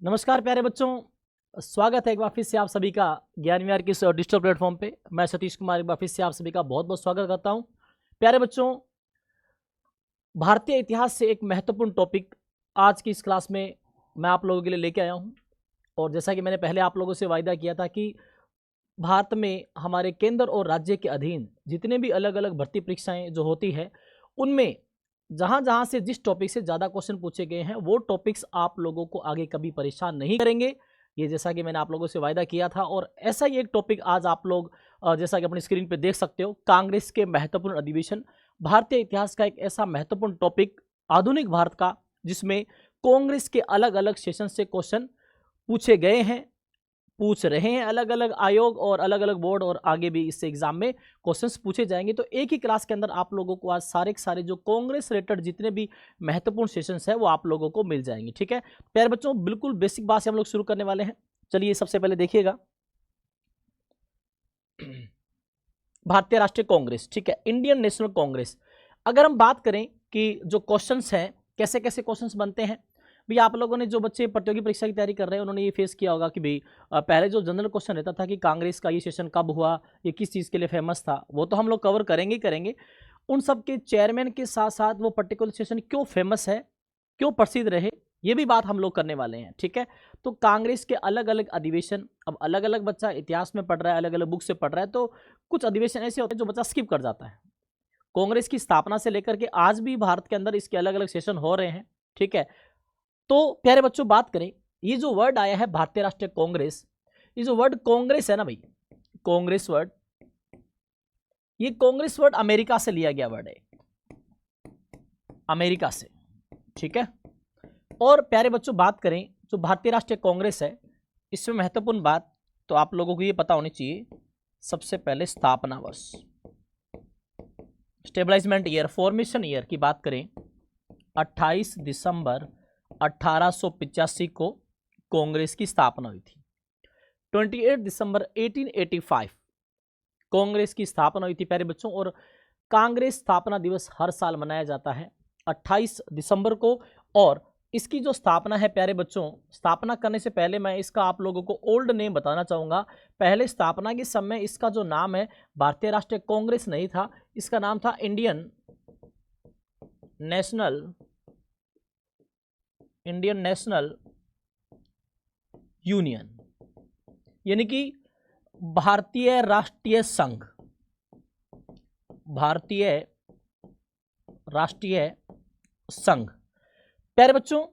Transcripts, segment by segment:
नमस्कार प्यारे बच्चों, स्वागत है एक बार फिर से आप सभी का ज्ञान विहार के इस डिजिटल प्लेटफॉर्म पे। मैं सतीश कुमार एक बार फिर से आप सभी का बहुत बहुत स्वागत करता हूं। प्यारे बच्चों, भारतीय इतिहास से एक महत्वपूर्ण टॉपिक आज की इस क्लास में मैं आप लोगों के लिए लेके आया हूं। और जैसा कि मैंने पहले आप लोगों से वायदा किया था कि भारत में हमारे केंद्र और राज्य के अधीन जितने भी अलग अलग भर्ती परीक्षाएं जो होती है, उनमें जहां जहां से जिस टॉपिक से ज़्यादा क्वेश्चन पूछे गए हैं वो टॉपिक्स आप लोगों को आगे कभी परेशान नहीं करेंगे। ये जैसा कि मैंने आप लोगों से वायदा किया था, और ऐसा ही एक टॉपिक आज आप लोग जैसा कि अपनी स्क्रीन पे देख सकते हो, कांग्रेस के महत्वपूर्ण अधिवेशन। भारतीय इतिहास का एक ऐसा महत्वपूर्ण टॉपिक आधुनिक भारत का, जिसमें कांग्रेस के अलग अलग सेशन से क्वेश्चन पूछे गए हैं, पूछ रहे हैं अलग अलग आयोग और अलग अलग बोर्ड, और आगे भी इससे एग्जाम में क्वेश्चंस पूछे जाएंगे। तो एक ही क्लास के अंदर आप लोगों को आज सारे के सारे जो कांग्रेस रिलेटेड जितने भी महत्वपूर्ण सेशंस है वो आप लोगों को मिल जाएंगे। ठीक है प्यारे बच्चों, बिल्कुल बेसिक बात से हम लोग शुरू करने वाले हैं। चलिए सबसे पहले देखिएगा भारतीय राष्ट्रीय कांग्रेस, ठीक है, इंडियन नेशनल कांग्रेस। अगर हम बात करें कि जो क्वेश्चंस हैं कैसे कैसे क्वेश्चंस बनते हैं, भाई आप लोगों ने जो बच्चे प्रतियोगी परीक्षा की तैयारी कर रहे हैं उन्होंने ये फेस किया होगा कि भाई पहले जो जनरल क्वेश्चन रहता था कि कांग्रेस का ये सेशन कब हुआ, ये किस चीज़ के लिए फेमस था, वो तो हम लोग कवर करेंगे ही करेंगे। उन सब के चेयरमैन के साथ साथ वो पर्टिकुलर सेशन क्यों फेमस है, क्यों प्रसिद्ध रहे, ये भी बात हम लोग करने वाले हैं। ठीक है, तो कांग्रेस के अलग अलग अधिवेशन, अब अलग अलग बच्चा इतिहास में पढ़ रहा है, अलग अलग बुक से पढ़ रहा है, तो कुछ अधिवेशन ऐसे होते हैं जो बच्चा स्किप कर जाता है। कांग्रेस की स्थापना से लेकर के आज भी भारत के अंदर इसके अलग अलग सेशन हो रहे हैं। ठीक है, तो प्यारे बच्चों बात करें, ये जो वर्ड आया है भारतीय राष्ट्रीय कांग्रेस, ये जो वर्ड कांग्रेस है ना भाई, कांग्रेस वर्ड, ये कांग्रेस वर्ड अमेरिका से लिया गया वर्ड है, अमेरिका से। ठीक है, और प्यारे बच्चों बात करें जो भारतीय राष्ट्रीय कांग्रेस है, इसमें महत्वपूर्ण बात तो आप लोगों को ये पता होनी चाहिए। सबसे पहले स्थापना वर्ष, स्टेबलाइजमेंट ईयर, फॉर्मेशन ईयर की बात करें, 28 दिसंबर 1885 को कांग्रेस की स्थापना हुई थी। 28 दिसंबर 1885 कांग्रेस की स्थापना हुई थी प्यारे बच्चों। और कांग्रेस स्थापना दिवस हर साल मनाया जाता है 28 दिसंबर को। और इसकी जो स्थापना है प्यारे बच्चों, स्थापना करने से पहले मैं इसका आप लोगों को ओल्ड नेम बताना चाहूँगा। पहले स्थापना के समय इसका जो नाम है भारतीय राष्ट्रीय कांग्रेस नहीं था, इसका नाम था इंडियन नेशनल यूनियन, यानी कि भारतीय राष्ट्रीय संघ, भारतीय राष्ट्रीय संघ। प्यारे बच्चों,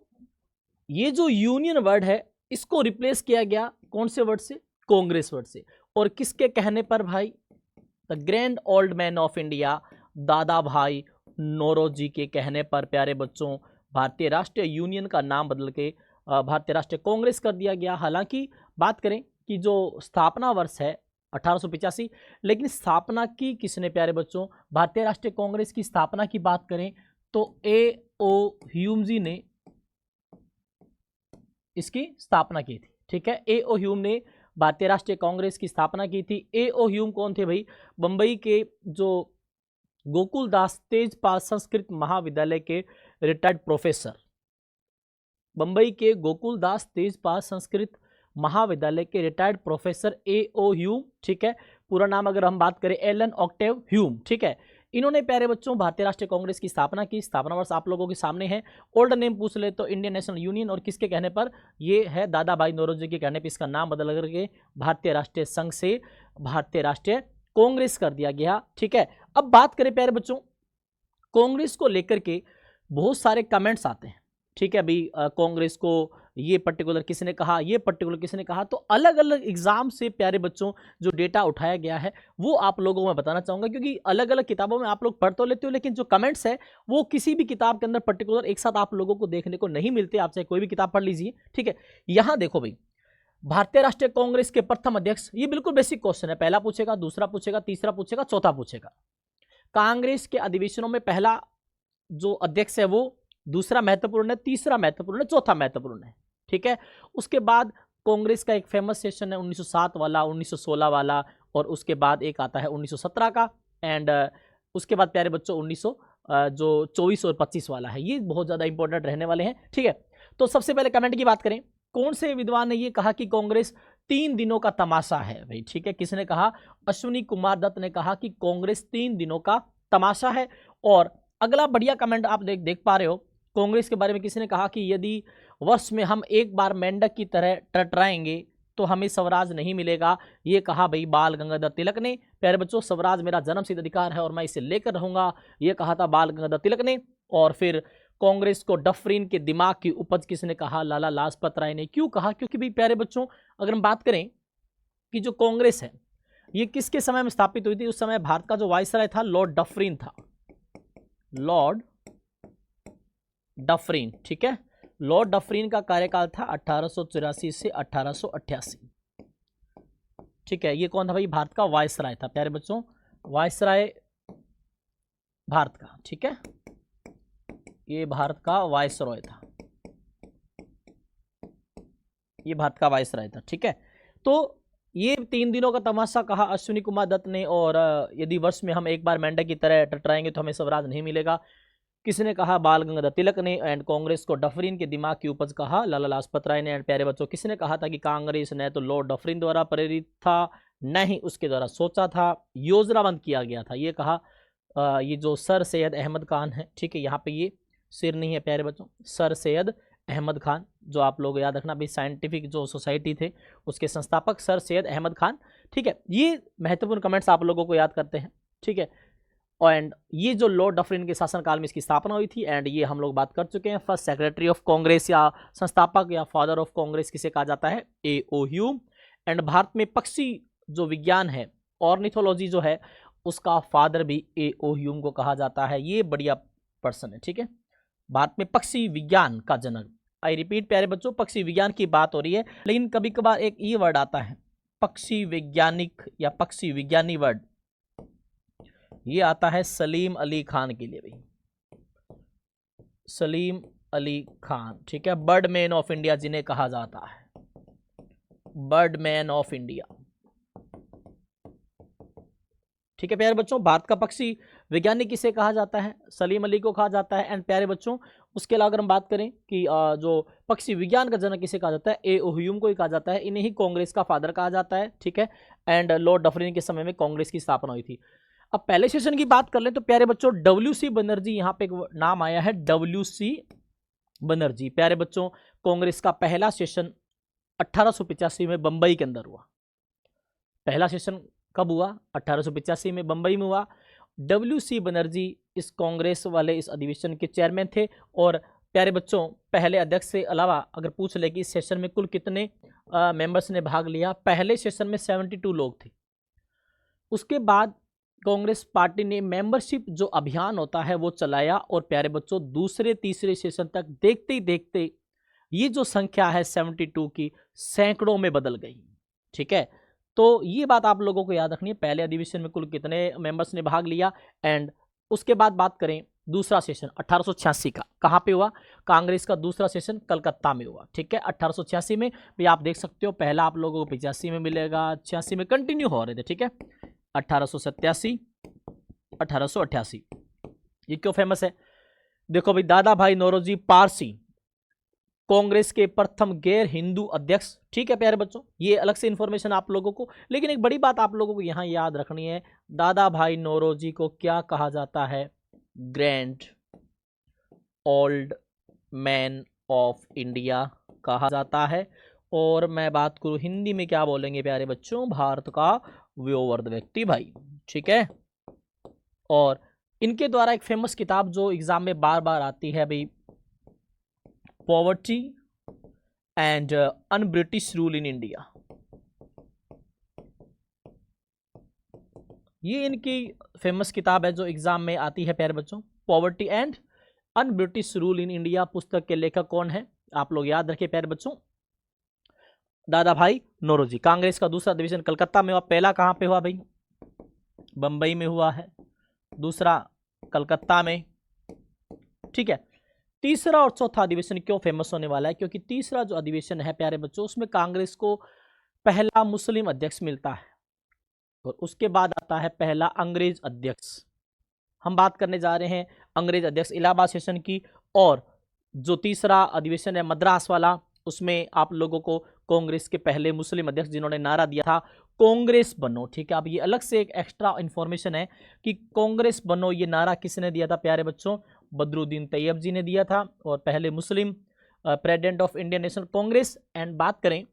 ये जो यूनियन वर्ड है इसको रिप्लेस किया गया कौन से वर्ड से, कांग्रेस वर्ड से। और किसके कहने पर भाई, the grand old man of India, दादा भाई नौरोजी के कहने पर प्यारे बच्चों भारतीय राष्ट्रीय यूनियन का नाम बदल के भारतीय राष्ट्रीय कांग्रेस कर दिया गया। हालांकि बात करें कि जो स्थापना वर्ष है 1885, लेकिन स्थापना की किसने प्यारे बच्चों, भारतीय राष्ट्रीय कांग्रेस की स्थापना की बात करें तो A.O. ह्यूम जी ने इसकी स्थापना की थी। ठीक है, A.O. ह्यूम ने भारतीय राष्ट्रीय कांग्रेस की स्थापना की थी। A.O. ह्यूम कौन थे भाई, बंबई के जो गोकुलदास तेजपाल संस्कृत महाविद्यालय के रिटायर्ड प्रोफेसर, बंबई के गोकुलदास तेजपाल संस्कृत महाविद्यालय के रिटायर्ड प्रोफेसर A.O. ह्यूम। ठीक है, पूरा नाम अगर हम बात करें एलन ऑक्टेव ह्यूम। ठीक है, इन्होंने प्यारे बच्चों भारतीय राष्ट्रीय कांग्रेस की स्थापना की। स्थापना वर्ष आप लोगों के सामने है। ओल्ड नेम पूछ ले तो इंडियन नेशनल यूनियन, और किसके कहने पर, ये है दादा भाई नौरोजी के कहने पर इसका नाम बदल करके भारतीय राष्ट्रीय संघ से भारतीय राष्ट्रीय कांग्रेस कर दिया गया। ठीक है, अब बात करें प्यारे बच्चों, कांग्रेस को लेकर के बहुत सारे कमेंट्स आते हैं। ठीक है भाई, कांग्रेस को ये पर्टिकुलर किसने कहा, ये पर्टिकुलर किसने कहा, तो अलग अलग एग्जाम से प्यारे बच्चों जो डेटा उठाया गया है वो आप लोगों को मैं बताना चाहूंगा। क्योंकि अलग अलग किताबों में आप लोग पढ़ तो लेते हो, लेकिन जो कमेंट्स है वो किसी भी किताब के अंदर पर्टिकुलर एक साथ आप लोगों को देखने को नहीं मिलते। आप चाहे कोई भी किताब पढ़ लीजिए। ठीक है, यहां देखो भाई, भारतीय राष्ट्रीय कांग्रेस के प्रथम अध्यक्ष, ये बिल्कुल बेसिक क्वेश्चन है, पहला पूछेगा, दूसरा पूछेगा, तीसरा पूछेगा, चौथा पूछेगा। कांग्रेस के अधिवेशनों में पहला जो अध्यक्ष है वो, दूसरा महत्वपूर्ण है, तीसरा महत्वपूर्ण है, चौथा महत्वपूर्ण है। ठीक है, उसके बाद कांग्रेस का एक फेमस सेशन है 1907 वाला, 1916 वाला, और उसके बाद एक आता है 1917 का, एंड उसके बाद प्यारे बच्चों 1924 और 25 वाला है। ये बहुत ज़्यादा इंपॉर्टेंट रहने वाले हैं। ठीक है, तो सबसे पहले कमेंट की बात करें कौन से विद्वान ने ये कहा कि कांग्रेस 3 दिनों का तमाशा है भाई, ठीक है। किसने कहा? अश्विनी कुमार दत्त ने कहा कि कांग्रेस 3 दिनों का तमाशा है। और अगला बढ़िया कमेंट आप देख पा रहे हो, कांग्रेस के बारे में किसने कहा कि यदि वर्ष में हम एक बार मेंढक की तरह टटराएंगे तो हमें स्वराज नहीं मिलेगा। ये कहा भाई बाल गंगाधर तिलक ने। प्यारे बच्चों, स्वराज मेरा जन्मसिद्ध अधिकार है और मैं इसे लेकर रहूंगा, ये कहा था बाल गंगाधर तिलक ने। और फिर कांग्रेस को डफरीन के दिमाग की उपज किसने कहा? लाला लाजपत राय ने। क्यों कहा? क्योंकि भाई प्यारे बच्चों, अगर हम बात करें कि जो कांग्रेस है ये किसके समय में स्थापित हुई थी? उस समय भारत का जो वायसराय था लॉर्ड डफरीन था, लॉर्ड डफरीन, ठीक है। लॉर्ड डफरीन का कार्यकाल था 1884 से 1888, ठीक है। ये कौन था भाई? भारत का वायसराय था प्यारे बच्चों, वायसराय भारत का, ठीक है। ये भारत का वायसरॉय था, ये भारत का वायसराय था, ठीक है। तो ये 3 दिनों का तमाशा कहा अश्विनी कुमार दत्त ने। और यदि वर्ष में हम एक बार मेंढक की तरह टटराएंगे तो हमें स्वराज नहीं मिलेगा, किसने कहा? बाल गंगाधर तिलक ने। एंड कांग्रेस को डफरीन के दिमाग की उपज कहा लाला लाजपत राय ने। एंड प्यारे बच्चों, किसने कहा था कि कांग्रेस ने तो लॉर्ड डफरीन द्वारा प्रेरित था, न ही उसके द्वारा सोचा था, योजनाबंद किया गया था। ये कहा ये जो सर सैयद अहमद खान है, ठीक है। यहाँ पे ये सिर नहीं है प्यारे बच्चों, सर सैयद अहमद खान, जो आप लोग याद रखना भाई साइंटिफिक जो सोसाइटी थे उसके संस्थापक सर सैयद अहमद खान, ठीक है। ये महत्वपूर्ण कमेंट्स आप लोगों को याद करते हैं, ठीक है। एंड ये जो लॉर्ड डफरीन के शासनकाल में इसकी स्थापना हुई थी। एंड ये हम लोग बात कर चुके हैं। फर्स्ट सेक्रेटरी ऑफ कांग्रेस या संस्थापक या फादर ऑफ कांग्रेस किसे कहा जाता है? A.O. ह्यूम। एंड भारत में पक्षी जो विज्ञान है, ऑर्निथोलॉजी जो है, उसका फादर भी A.O. ह्यूम को कहा जाता है। ये बढ़िया पर्सन है, ठीक है। भारत में पक्षी विज्ञान का जनक। आई रिपीट प्यारे बच्चों, पक्षी विज्ञान की बात हो रही है, लेकिन कभी कभार एक ये वर्ड आता है पक्षी वैज्ञानिक या पक्षी विज्ञानी वर्ड, ये आता है सलीम अली खान के लिए भाई, सलीम अली खान, ठीक है। बर्ड मैन ऑफ इंडिया जिन्हें कहा जाता है, बर्ड मैन ऑफ इंडिया, ठीक है प्यारे बच्चों। भारत का पक्षी वैज्ञानिक किसे कहा जाता है? सलीम अली को कहा जाता है। एंड प्यारे बच्चों, उसके अलावा अगर हम बात करें कि जो पक्षी विज्ञान का जनक किसे कहा जाता है? A.O. ह्यूम को ही कहा जाता है। इन्हें ही कांग्रेस का फादर कहा जाता है, ठीक है। एंड लॉर्ड डफरीन के समय में कांग्रेस की स्थापना हुई थी। अब पहले सेशन की बात कर लें तो प्यारे बच्चों WC बनर्जी, यहाँ पे एक नाम आया है WC बनर्जी। प्यारे बच्चों, कांग्रेस का पहला सेशन 1885 में बंबई के अंदर हुआ। पहला सेशन कब हुआ? 1885 में बंबई में हुआ। WC बनर्जी इस कांग्रेस वाले इस अधिवेशन के चेयरमैन थे। और प्यारे बच्चों, पहले अध्यक्ष से अलावा अगर पूछ ले कि इस सेशन में कुल कितने मेंबर्स ने भाग लिया, पहले सेशन में 72 लोग थे। उसके बाद कांग्रेस पार्टी ने मेंबरशिप जो अभियान होता है वो चलाया। और प्यारे बच्चों, दूसरे तीसरे सेशन तक देखते ही देखते ये जो संख्या है 72 की सैकड़ों में बदल गई, ठीक है। तो ये बात आप लोगों को याद रखनी है, पहले अधिवेशन में कुल कितने मेंबर्स ने भाग लिया। एंड उसके बाद बात करें दूसरा सेशन 1886 का, कहाँ पे हुआ? कांग्रेस का दूसरा सेशन कलकत्ता में हुआ, ठीक है। 1886 में भी आप देख सकते हो, पहला आप लोगों को 85 में मिलेगा, 86 में कंटिन्यू हो रहे थे, ठीक है। 1887, 1888, ये क्यों फेमस है? देखो भाई, दादा भाई नौरोजी पारसी कांग्रेस के प्रथम गैर हिंदू अध्यक्ष, ठीक है प्यारे बच्चों। ये अलग से इंफॉर्मेशन आप लोगों को, लेकिन एक बड़ी बात आप लोगों को यहां याद रखनी है, दादा भाई नौरोजी को क्या कहा जाता है? Grand old man of India कहा जाता है। और मैं बात करूं हिंदी में क्या बोलेंगे प्यारे बच्चों? भारत का वयोवृद्ध व्यक्ति भाई, ठीक है। और इनके द्वारा एक फेमस किताब जो एग्जाम में बार बार आती है भाई, poverty and un British rule in India, ये इनकी फेमस किताब है जो एग्जाम में आती है प्यारे बच्चों। Poverty and un British rule in India पुस्तक के लेखक कौन है? आप लोग याद रखिए प्यारे बच्चों, दादा भाई नौरोजी। कांग्रेस का दूसरा डिवीजन कलकत्ता में हुआ। पहला कहां पे हुआ भाई? बंबई में हुआ है, दूसरा कलकत्ता में, ठीक है। तीसरा और चौथा अधिवेशन क्यों फेमस होने वाला है? क्योंकि तीसरा जो अधिवेशन है प्यारे बच्चों, उसमें कांग्रेस को पहला मुस्लिम अध्यक्ष मिलता है और उसके बाद आता है पहला अंग्रेज अध्यक्ष। हम बात करने जा रहे हैं अंग्रेज अध्यक्ष इलाहाबाद सेशन की। और जो तीसरा अधिवेशन है मद्रास वाला, उसमें आप लोगों को कांग्रेस के पहले मुस्लिम अध्यक्ष जिन्होंने नारा दिया था कांग्रेस बनो, ठीक है। अब ये अलग से एक एक्स्ट्रा इंफॉर्मेशन है कि कांग्रेस बनो ये नारा किसने दिया था प्यारे बच्चों, बदरुद्दीन तैयब जी ने दिया था, और पहले मुस्लिम president of Indian national Congress. And बात करें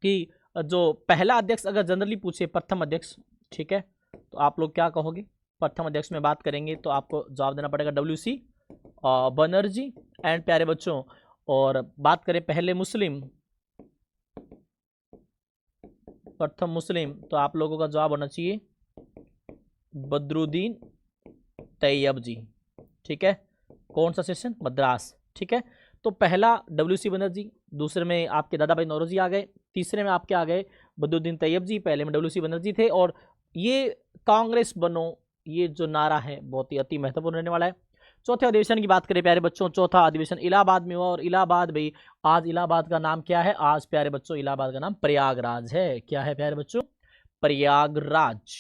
कि जो पहला अध्यक्ष अगर जनरली पूछे प्रथम अध्यक्ष, ठीक है, तो आप लोग क्या कहोगे? प्रथम अध्यक्ष में बात करेंगे तो आपको जवाब देना पड़ेगा WC बनर्जी। एंड प्यारे बच्चों, और बात करें पहले मुस्लिम, प्रथम मुस्लिम, तो आप लोगों का जवाब होना चाहिए बदरुद्दीन तैयब जी, ठीक है। कौन सा सेशन? मद्रास, ठीक है। तो पहला WC बनर्जी, दूसरे में आपके दादा भाई नौरोजी आ गए, तीसरे में आपके आ गए बदरुद्दीन तैयब जी, पहले में WC बनर्जी थे। और ये कांग्रेस बनो ये जो नारा है बहुत ही अति महत्वपूर्ण रहने वाला है। चौथे अधिवेशन की बात करें प्यारे बच्चों, चौथा अधिवेशन इलाहाबाद में हुआ, और इलाहाबाद भाई आज इलाहाबाद का नाम क्या है? आज प्यारे बच्चों इलाहाबाद का नाम प्रयागराज है। क्या है प्यारे बच्चों? प्रयागराज,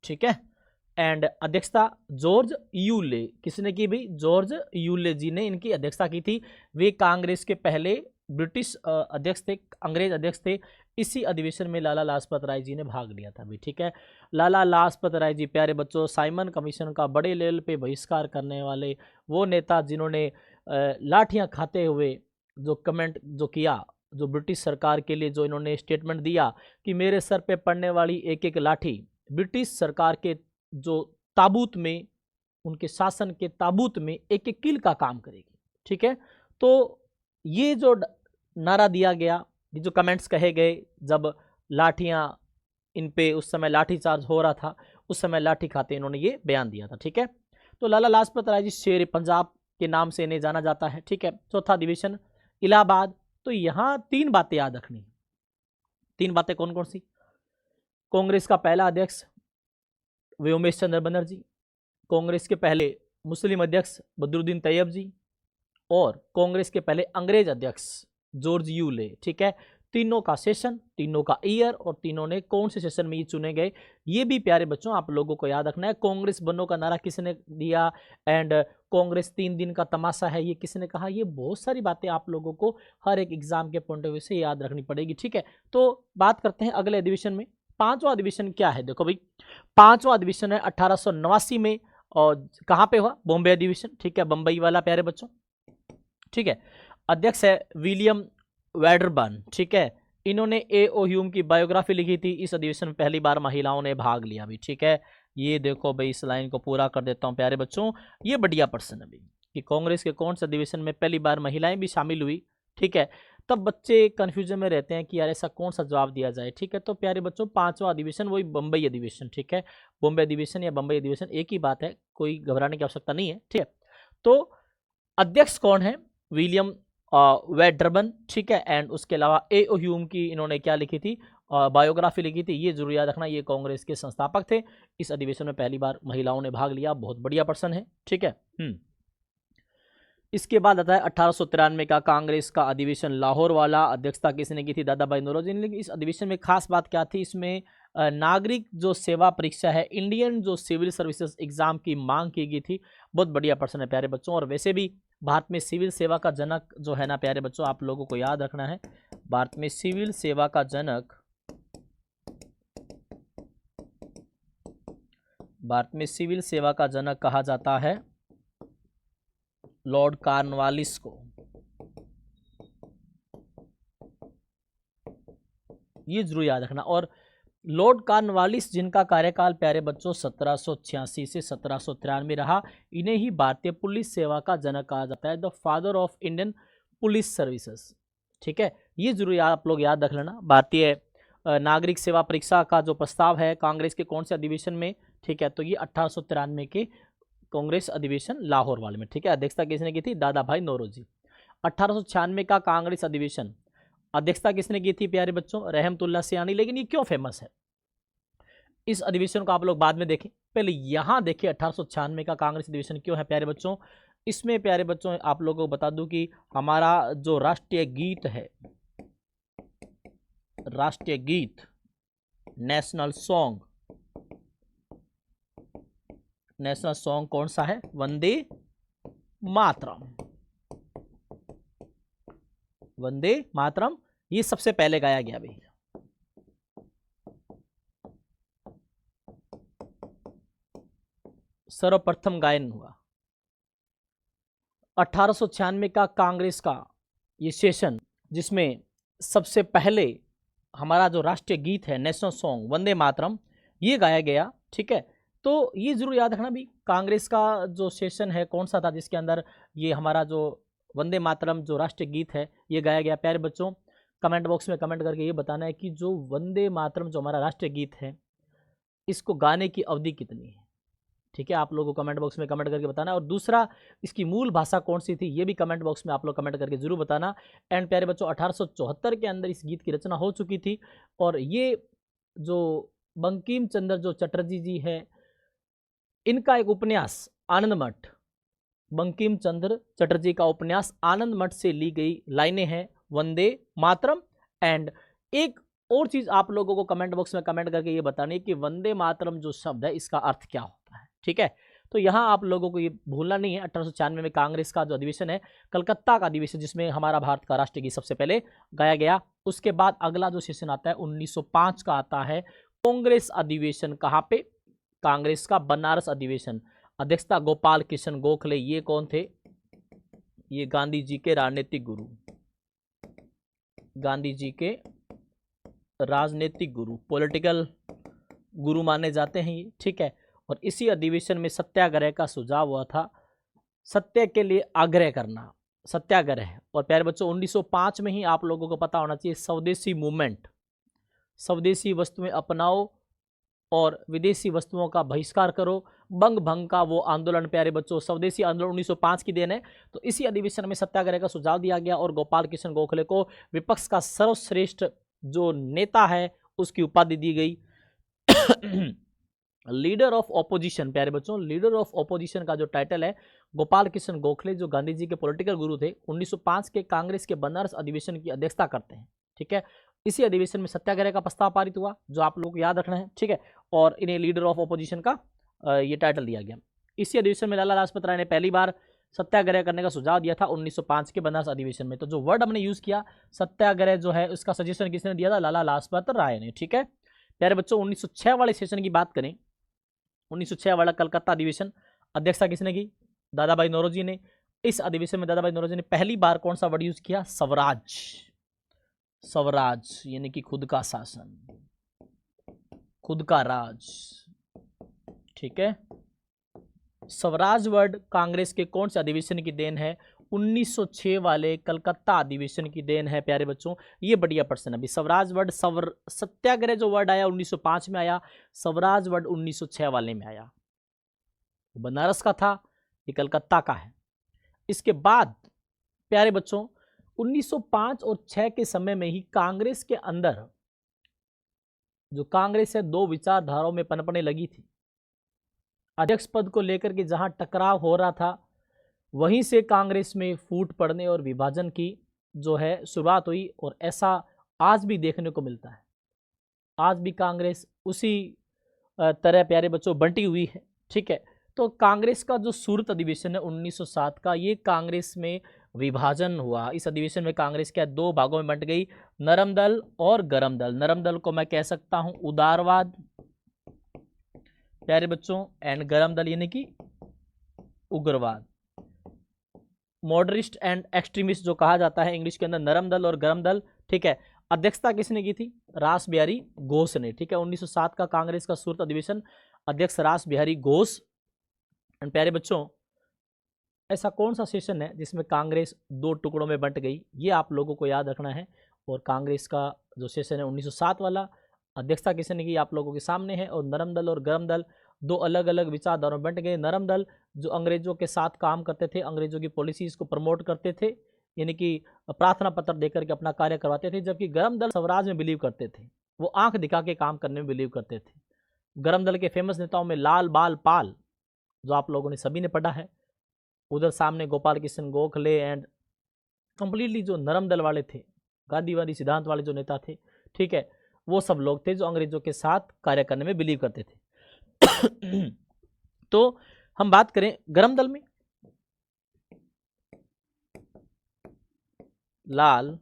ठीक है। एंड अध्यक्षता जॉर्ज यूले, किसने की भाई? जॉर्ज यूले जी ने इनकी अध्यक्षता की थी। वे कांग्रेस के पहले ब्रिटिश अध्यक्ष थे, अंग्रेज अध्यक्ष थे। इसी अधिवेशन में लाला लाजपत राय जी ने भाग लिया था भी, ठीक है। लाला लाजपत राय जी प्यारे बच्चों साइमन कमीशन का बड़े लेवल पे बहिष्कार करने वाले वो नेता जिन्होंने लाठियां खाते हुए जो कमेंट जो किया, जो ब्रिटिश सरकार के लिए जो इन्होंने स्टेटमेंट दिया कि मेरे सर पे पड़ने वाली एक एक लाठी ब्रिटिश सरकार के जो ताबूत में, उनके शासन के ताबूत में एक एक कील का काम करेगी, ठीक है। तो ये जो नारा दिया गया, ये जो कमेंट्स कहे गए, जब लाठियां इन पे उस समय लाठी चार्ज हो रहा था, उस समय लाठी खाते इन्होंने ये बयान दिया था, ठीक है। तो लाला लाजपत राय जी शेर पंजाब के नाम से इन्हें जाना जाता है, ठीक है। चौथा डिवीजन इलाहाबाद। तो यहां तीन बातें याद रखनी। तीन बातें कौन कौन सी? कांग्रेस का पहला अध्यक्ष वे उमेश चंद्र बनर्जी, कांग्रेस के पहले मुस्लिम अध्यक्ष बदरुद्दीन तैयब जी, और कांग्रेस के पहले अंग्रेज अध्यक्ष जॉर्ज यूले, ठीक है। तीनों का सेशन, तीनों का ईयर, और तीनों ने कौन से सेशन में ये चुने गए, ये भी प्यारे बच्चों आप लोगों को याद रखना है। कांग्रेस बनो का नारा किसने दिया, एंड कांग्रेस 3 दिन का तमाशा है ये किसने कहा, ये बहुत सारी बातें आप लोगों को हर एक एग्जाम के पॉइंट ऑफ व्यू से याद रखनी पड़ेगी, ठीक है। तो बात करते हैं अगले अधिवेशन में। पांचवा अधिवेशन क्या है? देखो भाई, पांचवा अधिवेशन है 1889 में, और कहां पे हुआ? बॉम्बे अधिवेशन, ठीक है, बंबई वाला प्यारे बच्चों, ठीक है। अध्यक्ष है विलियम वेडरबर्न, ठीक है। इन्होंने A.O. ह्यूम की बायोग्राफी लिखी थी। इस अधिवेशन में पहली बार महिलाओं ने भाग लिया भी, ठीक है। ये देखो भाई, इस लाइन को पूरा कर देता हूं प्यारे बच्चों, ये बढ़िया प्रश्न है भाई कि कांग्रेस के कौन से अधिवेशन में पहली बार महिलाएं भी शामिल हुई, ठीक है। तब बच्चे कंफ्यूजन में रहते हैं कि यार ऐसा कौन सा जवाब दिया जाए, ठीक है। तो प्यारे बच्चों पांचवा अधिवेशन वही बंबई अधिवेशन, ठीक है। बॉम्बे अधिवेशन या बंबई अधिवेशन एक ही बात है, कोई घबराने की आवश्यकता नहीं है, ठीक है। तो अध्यक्ष कौन है? विलियम वेडरबर्न, ठीक है। एंड उसके अलावा A.O. ह्यूम की इन्होंने क्या लिखी थी? बायोग्राफी लिखी थी। ये जरूर याद रखना, ये कांग्रेस के संस्थापक थे। इस अधिवेशन में पहली बार महिलाओं ने भाग लिया, बहुत बढ़िया प्रश्न है, ठीक है। इसके बाद आता है 1893 का कांग्रेस का अधिवेशन लाहौर वाला। अध्यक्षता किसने की थी? दादा भाई नौरोजी ने। इस अधिवेशन में खास बात क्या थी? इसमें नागरिक जो सेवा परीक्षा है, इंडियन जो सिविल सर्विसेज एग्जाम की मांग की गई थी। बहुत बढ़िया प्रश्न है प्यारे बच्चों। और वैसे भी भारत में सिविल सेवा का जनक जो है ना प्यारे बच्चों, आप लोगों को याद रखना है, भारत में सिविल सेवा का जनक, भारत में सिविल सेवा का जनक कहा जाता है लॉर्ड कॉर्नवालिस को। ये जरूर याद रखना। और लॉर्ड कॉर्नवालिस जिनका कार्यकाल प्यारे बच्चों 1786 से 1793 रहा, इन्हें ही भारतीय पुलिस सेवा का जनक कहा जाता है, the father of Indian police services, ठीक है। ये जरूर आप लोग याद रख लेना। भारतीय नागरिक सेवा परीक्षा का जो प्रस्ताव है कांग्रेस के कौन से अधिवेशन में, ठीक है, तो ये 1893 के कांग्रेस अधिवेशन लाहौर वाले में, ठीक है। अध्यक्षता किसने की थी? दादा भाई नौरोजी। 1896 का कांग्रेस अधिवेशन, अध्यक्षता किसने की थी प्यारे बच्चों? रहमतुल्लाह सियानी। लेकिन ये क्यों फेमस है? इस अधिवेशन को आप लोग बाद में देखें, पहले यहां देखिए 1896 का कांग्रेस अधिवेशन क्यों है प्यारे बच्चों। इसमें प्यारे बच्चों आप लोगों को बता दूं कि हमारा जो राष्ट्रीय गीत है, राष्ट्रीय गीत, नेशनल सॉन्ग, नेशनल सॉन्ग कौन सा है? वंदे मातरम, वंदे मातरम ये सबसे पहले गाया गया भाई। सर्वप्रथम गायन हुआ 1896 का कांग्रेस का ये सेशन, जिसमें सबसे पहले हमारा जो राष्ट्रीय गीत है, नेशनल सॉन्ग वंदे मातरम, ये गाया गया। ठीक है, तो ये जरूर याद रखना भी, कांग्रेस का जो सेशन है कौन सा था जिसके अंदर ये हमारा जो वंदे मातरम जो राष्ट्रीय गीत है ये गाया गया। प्यारे बच्चों, कमेंट बॉक्स में कमेंट करके ये बताना है कि जो वंदे मातरम जो हमारा राष्ट्रीय गीत है इसको गाने की अवधि कितनी है। ठीक है, आप लोगों को कमेंट बॉक्स में कमेंट करके बताना। और दूसरा, इसकी मूल भाषा कौन सी थी ये भी कमेंट बॉक्स में आप लोग कमेंट करके जरूर बताना। एंड प्यारे बच्चों, 1874 के अंदर इस गीत की रचना हो चुकी थी। और ये जो बंकिम चंद्र जो चटर्जी जी है, इनका एक उपन्यास आनंद मठ, बंकिम चंद्र चटर्जी का उपन्यास आनंद मठ से ली गई लाइनें हैं वंदे मातरम। एंड एक और चीज आप लोगों को कमेंट बॉक्स में कमेंट करके ये बतानी है कि वंदे मातरम जो शब्द है इसका अर्थ क्या होता है। ठीक है, तो यहाँ आप लोगों को ये भूलना नहीं है। 1896 में कांग्रेस का जो अधिवेशन है, कलकत्ता का अधिवेशन, जिसमें हमारा भारत का राष्ट्रीय गीत सबसे पहले गाया गया। उसके बाद अगला जो सेशन आता है 1905 का आता है कांग्रेस अधिवेशन। कहाँ पे? कांग्रेस का बनारस अधिवेशन। अध्यक्षता गोपाल कृष्ण गोखले। ये कौन थे? ये गांधी जी के राजनीतिक गुरु, गांधी जी के राजनीतिक गुरु, पॉलिटिकल गुरु माने जाते हैं ये। ठीक है, और इसी अधिवेशन में सत्याग्रह का सुझाव हुआ था, सत्य के लिए आग्रह करना, सत्याग्रह। और प्यारे बच्चों, 1905 में ही आप लोगों को पता होना चाहिए स्वदेशी मूवमेंट, स्वदेशी वस्तुएं अपनाओ और विदेशी वस्तुओं का बहिष्कार करो, बंग भंग का वो आंदोलन। प्यारे बच्चों, स्वदेशी आंदोलन 1905 की देन है। तो इसी अधिवेशन में सत्याग्रह का सुझाव दिया गया और गोपाल कृष्ण गोखले को विपक्ष का सर्वश्रेष्ठ जो नेता है उसकी उपाधि दी गई, लीडर ऑफ ऑपोजिशन। प्यारे बच्चों, लीडर ऑफ ऑपोजिशन का जो टाइटल है, गोपाल कृष्ण गोखले जो गांधी जी के पॉलिटिकल गुरु थे, 1905 के कांग्रेस के बनारस अधिवेशन की अध्यक्षता करते हैं। ठीक है, इसी अधिवेशन में सत्याग्रह का प्रस्ताव पारित हुआ, जो आप लोगों को याद रखना है। ठीक है, और इन्हें लीडर ऑफ ऑपोजिशन का ये टाइटल दिया गया। इसी अधिवेशन में लाला लाजपत राय ने पहली बार सत्याग्रह करने का सुझाव दिया था 1905 के बनारस अधिवेशन में। तो जो वर्ड हमने यूज किया सत्याग्रह जो है, उसका सजेशन किसने दिया था? लाला लाजपत राय ने। ठीक है प्यारे बच्चों, 1906 वाले सेशन की बात करें, 1906 वाला कलकत्ता अधिवेशन, अध्यक्षता किसने की? दादा भाई नौरोजी ने। इस अधिवेशन में दादा भाई नौरोजी ने पहली बार कौन सा वर्ड यूज किया? स्वराज। स्वराज यानी कि खुद का शासन, खुद का राज। ठीक है, स्वराज वर्ड कांग्रेस के कौन से अधिवेशन की देन है? 1906 वाले कलकत्ता अधिवेशन की देन है। प्यारे बच्चों, ये बढ़िया प्रश्न है अभी। स्वराज वर्ड, सत्याग्रह जो वर्ड आया 1905 में आया, स्वराज वर्ड 1906 वाले में आया। बनारस का था, ये कलकत्ता का है। इसके बाद प्यारे बच्चों, 1905 और 6 के समय में ही कांग्रेस के अंदर जो कांग्रेस है दो विचारधाराओं में पनपने लगी थी। अध्यक्ष पद को लेकर के जहां टकराव हो रहा था, वहीं से कांग्रेस में फूट पड़ने और विभाजन की जो है शुरुआत हुई। और ऐसा आज भी देखने को मिलता है। आज भी कांग्रेस उसी तरह प्यारे बच्चों बंटी हुई है। ठीक है, तो कांग्रेस का जो सूरत अधिवेशन है 1907 का, ये कांग्रेस में विभाजन हुआ। इस अधिवेशन में कांग्रेस क्या दो भागों में बंट गई, नरम दल और गरम दल। नरम दल को मैं कह सकता हूं उदारवाद प्यारे बच्चों, एंड गरम दल यानी कि उग्रवाद, मॉडरिस्ट एंड एक्सट्रीमिस्ट जो कहा जाता है इंग्लिश के अंदर, नरम दल और गरम दल। ठीक है, अध्यक्षता किसने की थी? रास बिहारी घोष ने। ठीक है, 1907 का कांग्रेस का सूरत अधिवेशन, अध्यक्ष रास बिहारी घोष। एंड प्यारे बच्चों, ऐसा कौन सा सेशन है जिसमें कांग्रेस दो टुकड़ों में बंट गई? ये आप लोगों को याद रखना है। और कांग्रेस का जो सेशन है 1907 वाला, अध्यक्षता किसने की आप लोगों के सामने है। और नरम दल और गरम दल दो अलग अलग विचारधाराओं में बंट गए। नरम दल जो अंग्रेजों के साथ काम करते थे, अंग्रेजों की पॉलिसीज को प्रमोट करते थे, यानी कि प्रार्थना पत्र देकर के अपना कार्य करवाते थे। जबकि गरम दल स्वराज में बिलीव करते थे, वो आंख दिखा के काम करने में बिलीव करते थे। गरम दल के फेमस नेताओं में लाल बाल पाल, जो आप लोगों ने सभी ने पढ़ा है। उधर सामने गोपाल कृष्ण गोखले एंड कंप्लीटली जो नरम दल वाले थे, गांधीवादी सिद्धांत वाले जो नेता थे, ठीक है, वो सब लोग थे जो अंग्रेजों के साथ कार्य करने में बिलीव करते थे। तो हम बात करें गरम दल में, लाल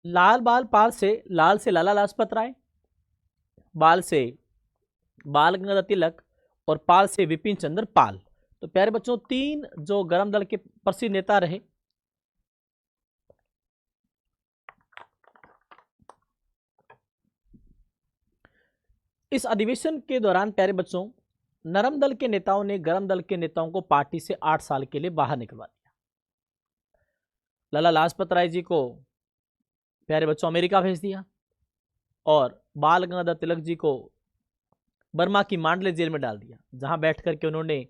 लाल बाल पाल से, लाल से लाला लाजपत राय, बाल से बाल गंगाधर तिलक और पाल से विपिन चंद्र पाल। तो प्यारे बच्चों, तीन जो गरम दल के प्रसिद्ध नेता रहे। इस अधिवेशन के दौरान प्यारे बच्चों, नरम दल के नेताओं ने गरम दल के नेताओं को पार्टी से 8 साल के लिए बाहर निकलवा दिया। लाला लाजपत राय जी को प्यारे बच्चों अमेरिका भेज दिया और बाल गंगाधर तिलक जी को बर्मा की मांडले जेल में डाल दिया, जहां बैठ करके उन्होंने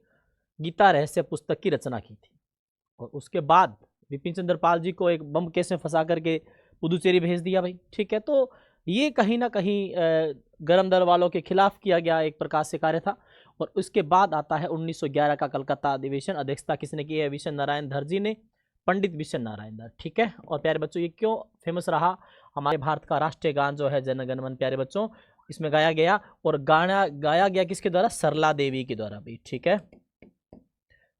गीता रहस्य पुस्तक की रचना की थी। और उसके बाद विपिन चंद्र पाल जी को एक बम केस में फंसा करके पुदुचेरी भेज दिया भाई। ठीक है, तो ये कहीं ना कहीं गरम दल वालों के खिलाफ किया गया एक प्रकार से कार्य था। और उसके बाद आता है 1911 का कलकत्ता अधिवेशन। अध्यक्षता किसने की है? विशन नारायण धर जी ने, पंडित विशन नारायण धर। ठीक है, और प्यारे बच्चों, ये क्यों फेमस रहा? हमारे भारत का राष्ट्रीय गान जो है जन गण मन प्यारे बच्चों, इसमें गाया गया। और गाना गाया गया किसके द्वारा? सरला देवी के द्वारा भी। ठीक है,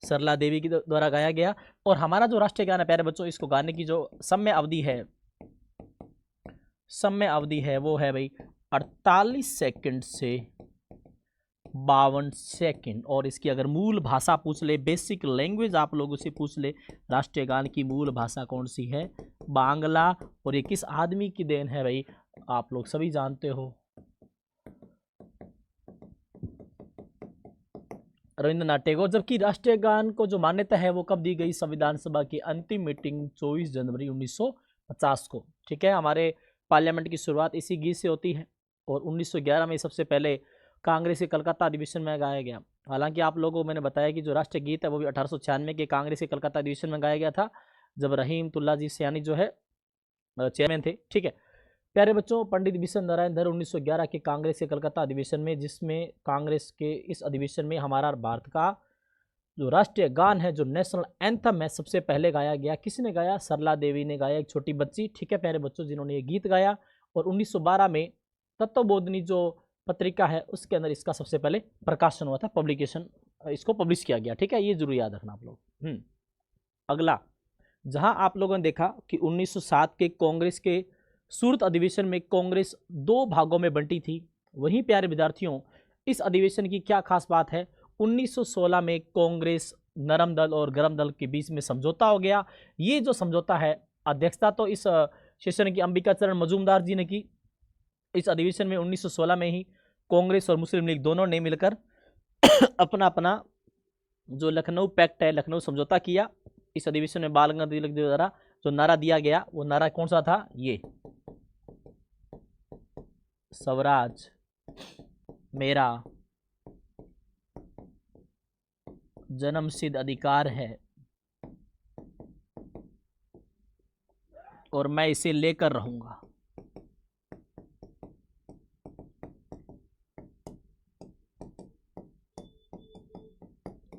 सरला देवी के द्वारा गाया गया। और हमारा जो राष्ट्रीय गान है प्यारे बच्चों, इसको गाने की जो समय अवधि है वो है भाई 48 सेकंड से 52 सेकंड। और इसकी अगर मूल भाषा पूछ ले, बेसिक लैंग्वेज आप लोगों से पूछ ले, राष्ट्रीय गान की मूल भाषा कौन सी है? बांग्ला। और ये किस आदमी की देन है भाई? आप लोग सभी जानते हो, रविंद्रनाथ टैगोर। जबकि राष्ट्रीय गान को जो मान्यता है वो कब दी गई? संविधान सभा की अंतिम मीटिंग 24 जनवरी 1950 को। ठीक है, हमारे पार्लियामेंट की शुरुआत इसी गीत से होती है। और 1911 में सबसे पहले कांग्रेस के कलकत्ता अधिवेशन में गाया गया। हालांकि आप लोगों को मैंने बताया कि जो राष्ट्रीय गीत है वो भी 1896 के कांग्रेस के कलकत्ता अधिवेशन में गाया गया था, जब रहीमतुल्ला जी सयानी जो है चेयरमैन थे। ठीक है प्यारे बच्चों, पंडित विशन नारायण धर 1911 के कांग्रेस के कलकत्ता अधिवेशन में, जिसमें कांग्रेस के इस अधिवेशन में हमारा भारत का जो राष्ट्रीय गान है, जो नेशनल एंथम है, सबसे पहले गाया गया। किसने गाया? सरला देवी ने गाया, एक छोटी बच्ची। ठीक है प्यारे बच्चों, जिन्होंने ये गीत गाया। और 1912 में तत्वबोधिनी जो पत्रिका है उसके अंदर इसका सबसे पहले प्रकाशन हुआ था, पब्लिकेशन, इसको पब्लिश किया गया। ठीक है, ये जरूर याद रखना आप लोग। अगला, जहां आप लोगों ने देखा कि 1907 के कांग्रेस के सूरत अधिवेशन में कांग्रेस 2 भागों में बंटी थी, वहीं प्यारे विद्यार्थियों इस अधिवेशन की क्या खास बात है? 1916 में कांग्रेस, नरम दल और गरम दल के बीच में समझौता हो गया। ये जो समझौता है, अध्यक्षता तो इस सेशन की अंबिका चरण मजूमदार जी ने की। इस अधिवेशन में 1916 में ही कांग्रेस और मुस्लिम लीग दोनों ने मिलकर अपना अपना जो लखनऊ पैक्ट है, लखनऊ समझौता किया। इस अधिवेशन में बाल गंगाधर तिलक द्वारा जो नारा दिया गया, वो नारा कौन सा था? ये स्वराज मेरा जन्मसिद्ध अधिकार है और मैं इसे लेकर रहूंगा।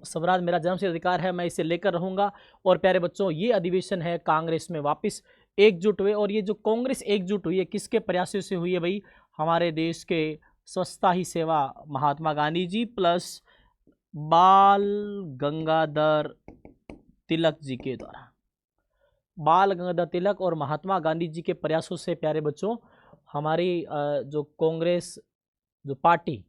स्वराज मेरा जन्मसिद्ध अधिकार है, मैं इसे लेकर रहूंगा। और प्यारे बच्चों, ये अधिवेशन है कांग्रेस में वापस एकजुट हुए। और ये जो कांग्रेस एकजुट हुई है, किसके प्रयासों से हुई है भाई? हमारे देश के स्वच्छता ही सेवा महात्मा गांधी जी प्लस बाल गंगाधर तिलक जी के द्वारा। बाल गंगाधर तिलक और महात्मा गांधी जी के प्रयासों से प्यारे बच्चों, हमारी जो कांग्रेस जो पार्टी,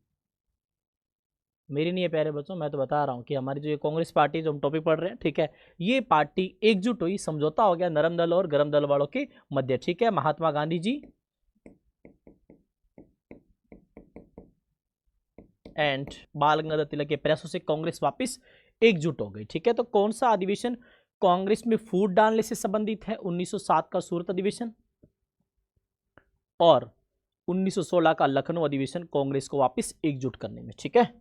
मेरी नहीं है प्यारे बच्चों, मैं तो बता रहा हूँ कि हमारी जो ये कांग्रेस पार्टी जो हम टॉपिक पढ़ रहे हैं, ठीक है, ये पार्टी एकजुट हुई, समझौता हो गया नरम दल और गरम दल वालों के मध्य। ठीक है, महात्मा गांधी जी एंड बाल गंगाधर तिलक के प्रयासों से कांग्रेस वापस एकजुट हो गई। ठीक है, तो कौन सा अधिवेशन कांग्रेस में फूट डालने से संबंधित है? 1907 का सूरत अधिवेशन और 1916 का लखनऊ अधिवेशन, कांग्रेस को वापस एकजुट करने में। ठीक है,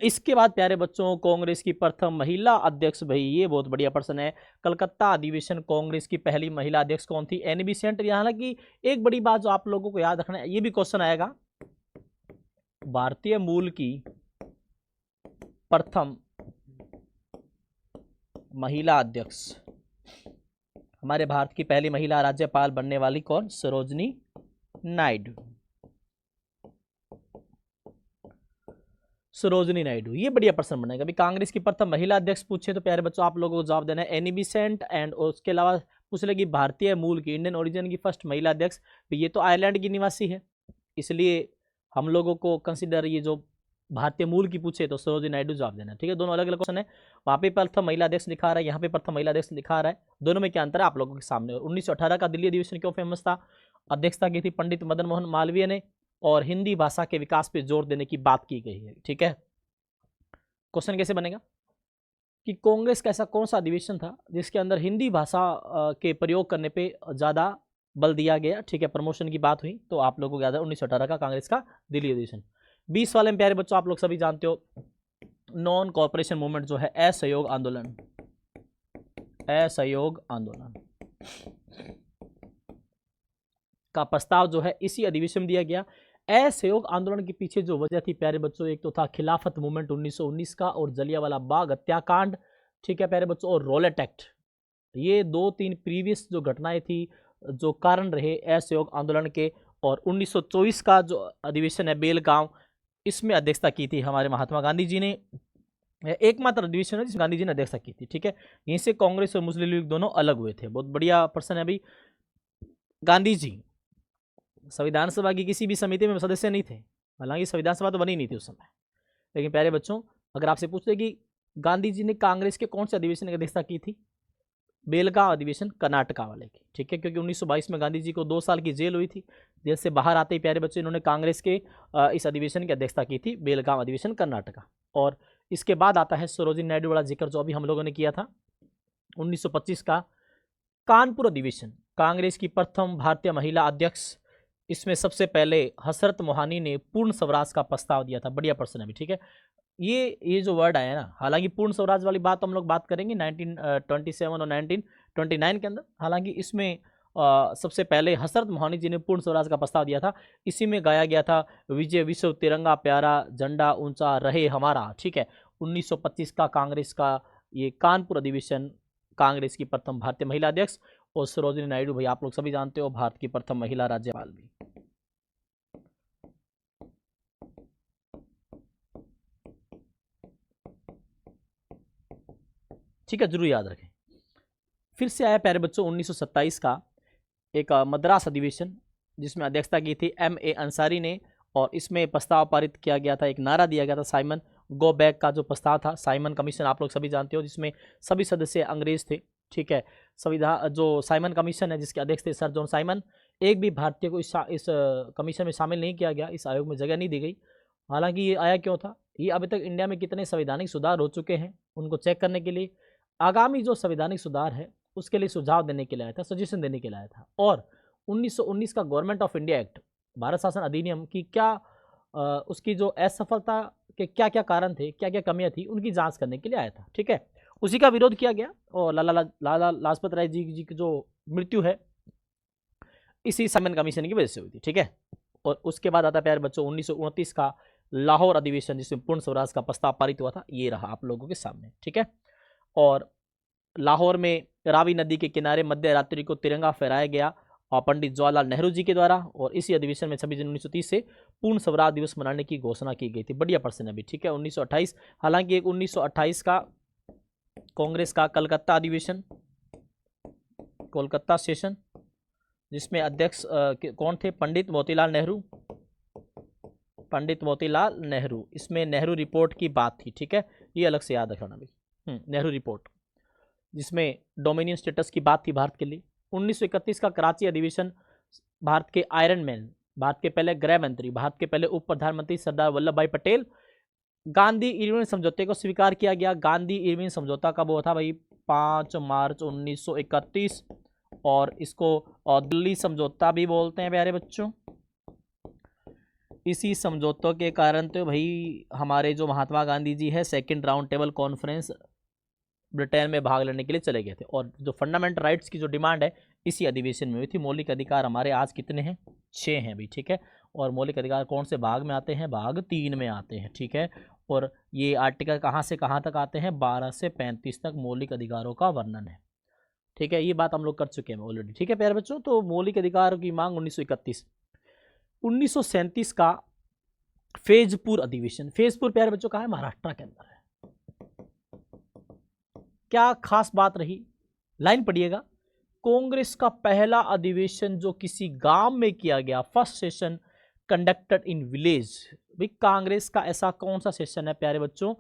इसके बाद प्यारे बच्चों, कांग्रेस की प्रथम महिला अध्यक्ष, भाई ये बहुत बढ़िया प्रश्न है। कलकत्ता अधिवेशन कांग्रेस की पहली महिला अध्यक्ष कौन थी? Annie Besant. हालांकि एक बड़ी बात जो आप लोगों को याद रखना है, ये भी क्वेश्चन आएगा, भारतीय मूल की प्रथम महिला अध्यक्ष, हमारे भारत की पहली महिला राज्यपाल बनने वाली कौन? सरोजनी नायडू। सरोजनी नायडू, ये बढ़िया प्रश्न बनेगा। अभी कांग्रेस की प्रथम महिला अध्यक्ष पूछे तो प्यारे बच्चों आप लोगों को जवाब देना है एनी बेसेंट। एंड उसके अलावा पूछ लेगी भारतीय मूल की, इंडियन ओरिजिन की फर्स्ट महिला अध्यक्ष, ये तो आयरलैंड की निवासी है, इसलिए हम लोगों को कंसिडर ये जो भारतीय मूल की पूछे तो सरोजिनी नायडू जवाब देना। ठीक है, दोनों अलग अलग क्वेश्चन है। वहाँ पे प्रथम महिला अध्यक्ष दिखा रहा है, यहाँ पे प्रथम महिला अध्यक्ष दिखा रहा है, दोनों में क्या अंतर है आप लोगों के सामने। 1918 का दिल्ली अधिवेशन क्यों फेमस था? अध्यक्षता की थी पंडित मदन मोहन मालवीय ने, और हिंदी भाषा के विकास पे जोर देने की बात की गई है। ठीक है, क्वेश्चन कैसे बनेगा कि कांग्रेस का ऐसा कौन सा अधिवेशन था जिसके अंदर हिंदी भाषा के प्रयोग करने पे ज़्यादा बल दिया गया। ठीक है, प्रमोशन की बात हुई तो आप लोगों को याद है 1918 का कांग्रेस का दिल्ली अधिवेशन। 20 वाले में प्यारे बच्चों आप लोग सभी जानते हो नॉन कॉर्पोरेशन मूवमेंट जो है, असहयोग आंदोलन, असहयोग आंदोलन का प्रस्ताव जो है इसी अधिवेशन में दिया गया। असहयोग आंदोलन के पीछे जो वजह थी प्यारे बच्चों, एक तो था खिलाफत मूवमेंट 1919 का और जलियांवाला बाग हत्याकांड। ठीक है प्यारे बच्चों, और रॉलेट एक्ट, ये 2-3 प्रीवियस जो घटनाएं थी जो कारण रहे असहयोग आंदोलन के। और 1924 का जो अधिवेशन है बेलगांव, इसमें अध्यक्षता की थी हमारे महात्मा गांधी जी ने, एकमात्र अधिवेशन है जिसमें गांधी जी ने अध्यक्षता की थी। ठीक है, यहीं से कांग्रेस और मुस्लिम लीग दोनों अलग हुए थे। बहुत बढ़िया प्रश्न है अभी। गांधी जी संविधान सभा की किसी भी समिति में सदस्य नहीं थे, हालांकि संविधान सभा तो बनी नहीं थी उस समय, लेकिन प्यारे बच्चों अगर आपसे पूछते कि गांधी जी ने कांग्रेस के कौन से अधिवेशन की अध्यक्षता की थी, बेलगांव अधिवेशन कर्नाटका वाले की। ठीक है, क्योंकि 1922 में गांधी जी को 2 साल की जेल हुई थी, जेल से बाहर आते ही प्यारे बच्चे इन्होंने कांग्रेस के इस अधिवेशन की अध्यक्षता की थी, बेलगांव अधिवेशन कर्नाटका। और इसके बाद आता है सरोजिनी नायडू वाला जिक्र जो अभी हम लोगों ने किया था, 1925 का कानपुर अधिवेशन, कांग्रेस की प्रथम भारतीय महिला अध्यक्ष। इसमें सबसे पहले हसरत मोहानी ने पूर्ण स्वराज का प्रस्ताव दिया था। बढ़िया प्रश्न है अभी। ठीक है, ये जो वर्ड आया ना, हालांकि पूर्ण स्वराज वाली बात हम लोग बात करेंगे 1927 और 1929 के अंदर। हालांकि इसमें सबसे पहले हसरत मोहानी जी ने पूर्ण स्वराज का प्रस्ताव दिया था। इसी में गाया गया था विजय विश्व तिरंगा प्यारा, झंडा ऊंचा रहे हमारा। ठीक है, 1925 का कांग्रेस का ये कानपुर अधिवेशन, कांग्रेस की प्रथम भारतीय महिला अध्यक्ष। और सरोजिनी नायडू भाई आप लोग सभी जानते हो भारत की प्रथम महिला राज्यपाल भी। ठीक है, जरूर याद रखें। फिर से आया प्यारे बच्चों 1927 का एक मद्रास अधिवेशन, जिसमें अध्यक्षता की थी M.A. अंसारी ने, और इसमें प्रस्ताव पारित किया गया था, एक नारा दिया गया था साइमन गो बैक का जो प्रस्ताव था। साइमन कमीशन आप लोग सभी जानते हो, जिसमें सभी सदस्य अंग्रेज थे। ठीक है, संविधान जो साइमन कमीशन है जिसके अध्यक्ष थे सर जॉन साइमन, एक भी भारतीय को इस कमीशन में शामिल नहीं किया गया, इस आयोग में जगह नहीं दी गई। हालांकि ये आया क्यों था, ये अभी तक इंडिया में कितने संवैधानिक सुधार हो चुके हैं उनको चेक करने के लिए, आगामी जो संवैधानिक सुधार है उसके लिए सुझाव देने के लिए आया था, सजेशन देने के लिए आया था। और 1919 का government of India act, Bharat शासन अधिनियम की क्या उसकी जो असफलता के क्या क्या कारण थे, क्या क्या कमियां थी, उनकी जांच करने के लिए आया था। ठीक है, उसी का विरोध किया गया और लाला लाजपत राय जी की जो मृत्यु है इसी साइमन कमीशन की वजह से हुई थी। ठीक है, और उसके बाद आता है प्यारे बच्चों 1929 का लाहौर अधिवेशन, जिसमें पूर्ण स्वराज का प्रस्ताव पारित हुआ था। ये रहा आप लोगों के सामने। ठीक है, और लाहौर में रावी नदी के किनारे मध्य रात्रि को तिरंगा फहराया गया और पंडित जवाहरलाल नेहरू जी के द्वारा, और इसी अधिवेशन में 26 जनवरी 1930 से पूर्ण स्वराज दिवस मनाने की घोषणा की गई थी। बढ़िया प्रश्न है अभी। ठीक है, 1928, हालांकि एक 1928 का कांग्रेस का कलकत्ता अधिवेशन, कोलकाता सेशन, जिसमें अध्यक्ष कौन थे, पंडित मोतीलाल नेहरू, पंडित मोतीलाल नेहरू। इसमें नेहरू रिपोर्ट की बात थी। ठीक है, ये अलग से याद रखना भाई, नेहरू रिपोर्ट, जिसमें डोमिनियन स्टेटस की बात थी भारत के लिए। 1931 का कराची अधिवेशन, भारत के आयरन मैन, भारत के पहले गृह मंत्री, भारत के पहले उप प्रधानमंत्री सरदार वल्लभ भाई पटेल, गांधी इरविन समझौते को स्वीकार किया गया। गांधी इरविन समझौता कब हुआ था भाई, 5 मार्च 1931, और इसको दिल्ली समझौता भी बोलते हैं प्यारे बच्चों। इसी समझौतों के कारण तो भाई हमारे जो महात्मा गांधी जी है second round table conference Britain में भाग लेने के लिए चले गए थे, और जो फंडामेंटल राइट्स की जो डिमांड है इसी अधिवेशन में हुई थी। मौलिक अधिकार हमारे आज कितने हैं, 6 हैं भाई। ठीक है, और मौलिक अधिकार कौन से भाग में आते हैं, भाग 3 में आते हैं। ठीक है, और ये आर्टिकल कहाँ से कहाँ तक आते हैं, 12 से 35 तक मौलिक अधिकारों का वर्णन है। ठीक है, ये बात हम लोग कर चुके हैं ऑलरेडी। ठीक है प्यारे बच्चों, तो मौलिक अधिकारों की मांग 1931। 1937 का फैजपुर अधिवेशन, फैजपुर प्यारे बच्चों कहाँ है, महाराष्ट्र के अंदर है। क्या खास बात रही, लाइन पढ़िएगा। कांग्रेस का पहला अधिवेशन जो किसी गांव में किया गया, first session conducted in village. भाई कांग्रेस का ऐसा कौन सा सेशन है प्यारे बच्चों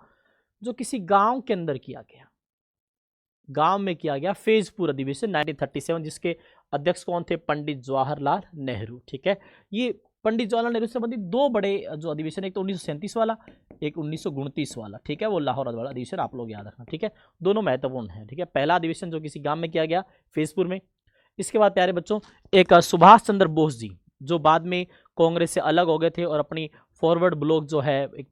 जो किसी गांव के अंदर किया गया? गांव में किया गया फैजपुर अधिवेशन 1937, जिसके अध्यक्ष कौन थे? पंडित जवाहरलाल नेहरू। ठीक है, ये पंडित जवाहरलाल नेहरू से संबंधित दो बड़े जो अधिवेशन, एक तो 1937 वाला, एक 1929 वाला। ठीक है, वो लाहौर वाला अधिवेशन आप लोग याद रखना। ठीक है, दोनों महत्वपूर्ण है। ठीक है, पहला अधिवेशन जो किसी गांव में किया गया फैजपुर में। इसके बाद प्यारे बच्चों एक सुभाष चंद्र बोस जी, जो बाद में कांग्रेस से अलग हो गए थे और अपनी फॉरवर्ड ब्लॉक जो है एक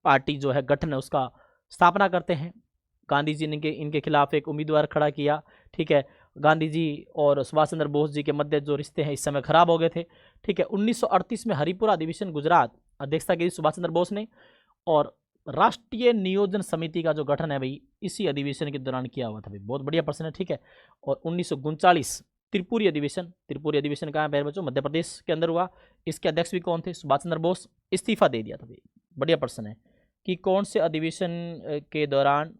पार्टी जो है गठन है उसका स्थापना करते हैं। गांधी जी ने इनके खिलाफ एक उम्मीदवार खड़ा किया। ठीक है, गांधी जी और सुभाष चंद्र बोस जी के मध्य जो रिश्ते हैं इस समय खराब हो गए थे। ठीक है, 1938 में हरिपुरा अधिवेशन गुजरात, अध्यक्षता की सुभाष चंद्र बोस ने, और राष्ट्रीय नियोजन समिति का जो गठन है भाई इसी अधिवेशन के दौरान किया हुआ था भाई। बहुत बढ़िया प्रश्न है। ठीक है, और 1939 त्रिपुरी अधिवेशन, त्रिपुरी अधिवेशन कहाँ है बच्चों? मध्य प्रदेश के अंदर हुआ। इसके अध्यक्ष भी कौन थे? सुभाष चंद्र बोस। इस्तीफा दे दिया था भाई। बढ़िया प्रश्न है कि कौन से अधिवेशन के दौरान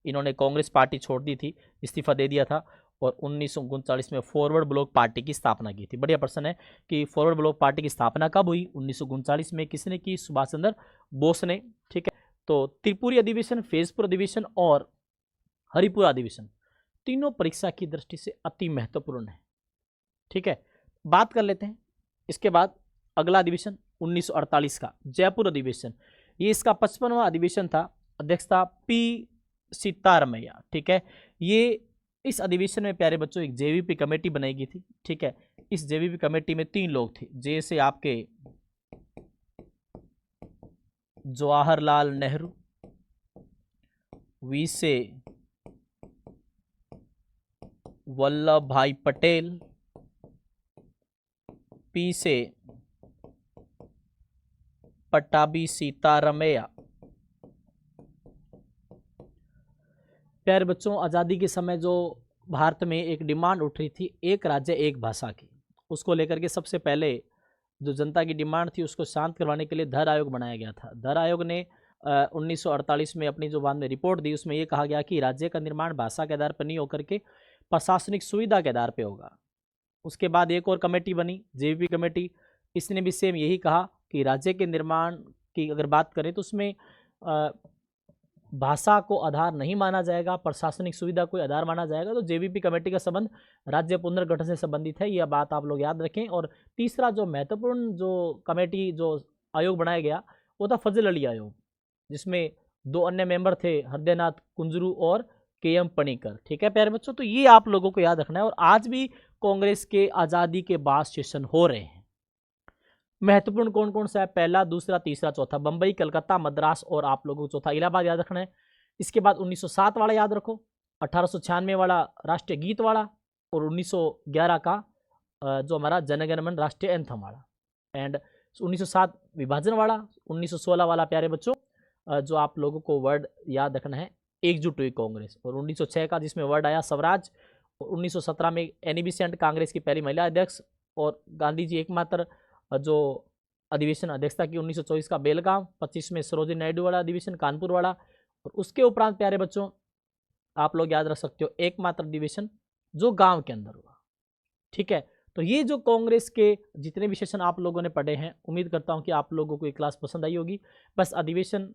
इन्होंने कांग्रेस पार्टी छोड़ दी थी, इस्तीफा दे दिया था, और 1939 में फॉरवर्ड ब्लॉक पार्टी की स्थापना की थी। बढ़िया प्रश्न है कि फॉरवर्ड ब्लॉक पार्टी की स्थापना कब हुई? 1939 में। किसने की? सुभाष चंद्र बोस ने। ठीक है, तो त्रिपुरी अधिवेशन, फैजपुर अधिवेशन और हरिपुरा अधिवेशन तीनों परीक्षा की दृष्टि से अति महत्वपूर्ण है। ठीक है, बात कर लेते हैं। इसके बाद अगला अधिवेशन 1948 का जयपुर अधिवेशन, ये इसका 55वां अधिवेशन था। अध्यक्षता पी सीतारमैया। ठीक है, ये इस अधिवेशन में प्यारे बच्चों एक जेवीपी कमेटी बनाई गई थी। ठीक है, इस जेवीपी कमेटी में 3 लोग थे। जे से आपके जवाहरलाल नेहरू, वी से वल्लभ भाई पटेल, पी से पट्टाभी सीतारमैया। प्यारे बच्चों, आज़ादी के समय जो भारत में एक डिमांड उठ रही थी एक राज्य एक भाषा की, उसको लेकर के सबसे पहले जो जनता की डिमांड थी उसको शांत करवाने के लिए धर आयोग बनाया गया था। धर आयोग ने 1948 में अपनी जो बाद में रिपोर्ट दी उसमें ये कहा गया कि राज्य का निर्माण भाषा के आधार पर नहीं होकर के प्रशासनिक सुविधा के आधार पर होगा। उसके बाद एक और कमेटी बनी, जेवीपी कमेटी। इसने भी सेम यही कहा कि राज्य के निर्माण की अगर बात करें तो उसमें भाषा को आधार नहीं माना जाएगा, प्रशासनिक सुविधा को आधार माना जाएगा। तो जेवीपी कमेटी का संबंध राज्य पुनर्गठन से संबंधित है, यह बात आप लोग याद रखें। और तीसरा जो महत्वपूर्ण जो कमेटी जो आयोग बनाया गया वो था फजल अली आयोग, जिसमें 2 अन्य मेंबर थे, हृदयनाथ कुंजरू और के.एम. पणिकर। ठीक है प्यारे बच्चों, तो ये आप लोगों को याद रखना है। और आज भी कांग्रेस के आज़ादी के बाद सेशन हो रहे हैं। महत्वपूर्ण कौन कौन सा है? पहला, दूसरा, तीसरा, चौथा। बंबई, कलकत्ता, मद्रास और आप लोगों को चौथा इलाहाबाद याद रखना है। इसके बाद 1907 वाला याद रखो, 1896 वाला राष्ट्रीय गीत वाला, और 1911 का जो हमारा जनगण मन राष्ट्रीय एंथम वाला, एंड 1907 विभाजन वाला, 1916 वाला प्यारे बच्चों जो आप लोगों को वर्ड याद रखना है एकजुट हुई कांग्रेस, और 1906 का जिसमें वर्ड आया स्वराज, और 1917 में एनी बेसेंट कांग्रेस की पहली महिला अध्यक्ष, और गांधी जी एकमात्र जो अधिवेशन अध्यक्षता की 1924 का बेलगांव, 25 में सरोजिनी नायडू वाला अधिवेशन कानपुर वाला, और उसके उपरांत प्यारे बच्चों आप लोग याद रख सकते हो एकमात्र अधिवेशन जो गांव के अंदर हुआ। ठीक है, तो ये जो कांग्रेस के जितने भी सेशन आप लोगों ने पढ़े हैं, उम्मीद करता हूं कि आप लोगों को ये क्लास पसंद आई होगी। बस अधिवेशन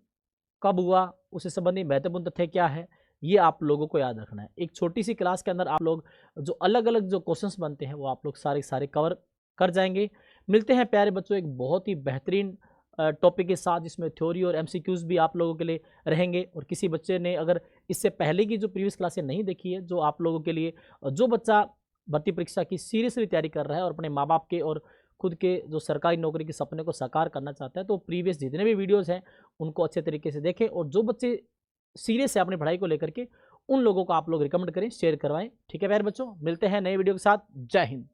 कब हुआ, उससे संबंधित महत्वपूर्ण तथ्य क्या है, ये आप लोगों को याद रखना है। एक छोटी सी क्लास के अंदर आप लोग जो अलग अलग जो क्वेश्चंस बनते हैं वो आप लोग सारे कवर कर जाएंगे। मिलते हैं प्यारे बच्चों एक बहुत ही बेहतरीन टॉपिक के साथ, जिसमें थ्योरी और एमसीक्यूज भी आप लोगों के लिए रहेंगे। और किसी बच्चे ने अगर इससे पहले की जो प्रीवियस क्लासें नहीं देखी है, जो आप लोगों के लिए, जो बच्चा भर्ती परीक्षा की सीरियसली तैयारी कर रहा है और अपने माँ बाप के और खुद के जो सरकारी नौकरी के सपने को साकार करना चाहता है, तो प्रीवियस जितने भी वीडियोज़ हैं उनको अच्छे तरीके से देखें। और जो बच्चे सीरियस है अपनी पढ़ाई को लेकर के, उन लोगों को आप लोग रिकमेंड करें, शेयर करवाएं। ठीक है प्यारे बच्चों, मिलते हैं नए वीडियो के साथ। जय हिंद।